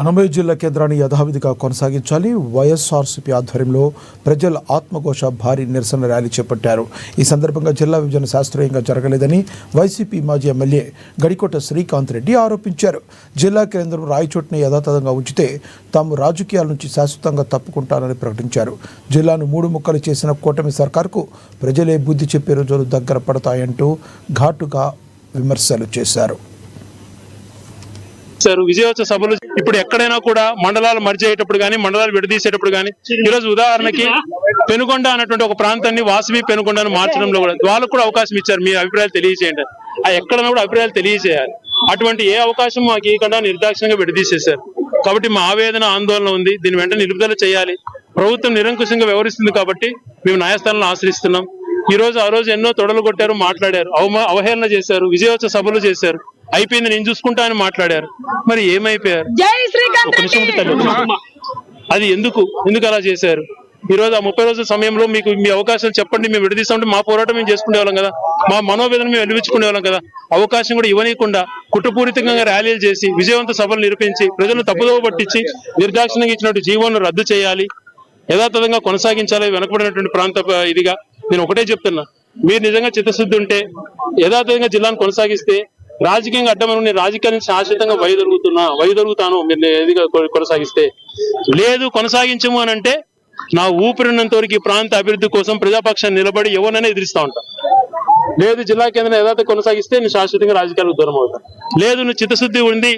అన్నమయ్య జిల్లా కేంద్రాన్ని యథావిధిగా కొనసాగించాలి. వైఎస్ఆర్సీపీ ఆధ్వర్యంలో ప్రజల ఆత్మఘోష భారీ నిరసన ర్యాలీ చేపట్టారు. ఈ సందర్భంగా జిల్లా విభజన శాస్త్రీయంగా జరగలేదని వైసీపీ మాజీ ఎమ్మెల్యే గడికోట శ్రీకాంత్ రెడ్డి ఆరోపించారు. జిల్లా కేంద్రం రాయచోటిని యథాతథంగా ఉంచితే తాము రాజకీయాల నుంచి శాశ్వతంగా తప్పుకుంటానని ప్రకటించారు. జిల్లాను 3 ముక్కలు చేసిన కూటమి సర్కార్కు ప్రజలే బుద్ధి చెప్పే రోజులు దగ్గర పడతాయంటూ ఘాటుగా విమర్శలు చేశారు. విజయోత్సవ సభలు ఇప్పుడు ఎక్కడైనా కూడా మండలాలు మర్జ్ అయ్యేటప్పుడు కానీ మండలాలు విడదీసేటప్పుడు కానీ ఈరోజు ఉదాహరణకి పెనుగొండ అన్నటువంటి ఒక ప్రాంతాన్ని వాసవి పెనుగొండను మార్చడంలో కూడా వాళ్ళకు కూడా అవకాశం ఇచ్చారు. మీ అభిప్రాయాలు తెలియజేయండి. ఎక్కడైనా కూడా అభిప్రాయాలు తెలియజేయాలి. అటువంటి ఏ అవకాశం మాకు ఇవ్వకుండా నిర్దాక్షిణ్యంగా విడదీసేశారు. కాబట్టి మా ఆవేదన ఆందోళన ఉంది. దీని వెంటనే నిలుపుదల చేయాలి. ప్రభుత్వం నిరంకుశంగా వ్యవహరిస్తుంది కాబట్టి మేము న్యాయస్థానాలను ఆశ్రయిస్తున్నాం. ఆ రోజు ఎన్నో తొడలు కొట్టారు, మాట్లాడారు, అవహేళన చేశారు, విజయోత్సవ సభలు చేశారు. అయిపోయింది, నేను చూసుకుంటా అని మాట్లాడారు. మరి ఏమైపోయారు? ఒక నిమిషం, అది ఎందుకు అలా చేశారు? ఈ రోజు ఆ 30 రోజుల సమయంలో మీకు మీ అవకాశాలు చెప్పండి, మేము విడదీస్తామంటే మా పోరాటం మేము చేసుకునే వాళ్ళం కదా, మా మనోవేదన మేము వెలిపించుకునే వాళ్ళం కదా. అవకాశం కూడా ఇవ్వనీయకుండా కుట్రపూరితంగా ర్యాలీలు చేసి విజయవంత సభలు నిర్వహించి ప్రజలను తప్పుదోవ పట్టించి నిర్దాక్షిణ్యంగా ఇచ్చినట్టు జీవోను రద్దు చేయాలి, యథాతథంగా కొనసాగించాలి. వెనకబడినటువంటి ప్రాంత ఇదిగా నేను ఒకటే చెప్తున్నా, మీరు నిజంగా చిత్తశుద్ధి ఉంటే యథాతథంగా జిల్లాను కొనసాగిస్తే రాజకీయంగా అడ్డమని నేను రాజకీయాన్ని శాశ్వతంగా వైదొరుగుతాను మీరు ఎదిగా కొనసాగిస్తే. లేదు కొనసాగించము అని అంటే నా ఊపిరినంత వరకు ఈ ప్రాంత అభివృద్ధి కోసం ప్రజాపక్షాన్ని నిలబడి ఎవరినైనా ఎదిరిస్తా ఉంటా. లేదు జిల్లా కేంద్రం యథాతథ కొనసాగిస్తే నేను శాశ్వతంగా రాజకీయాలకు దూరం అవుతాను. లేదు నువ్వు చిత్తశుద్ధి ఉంది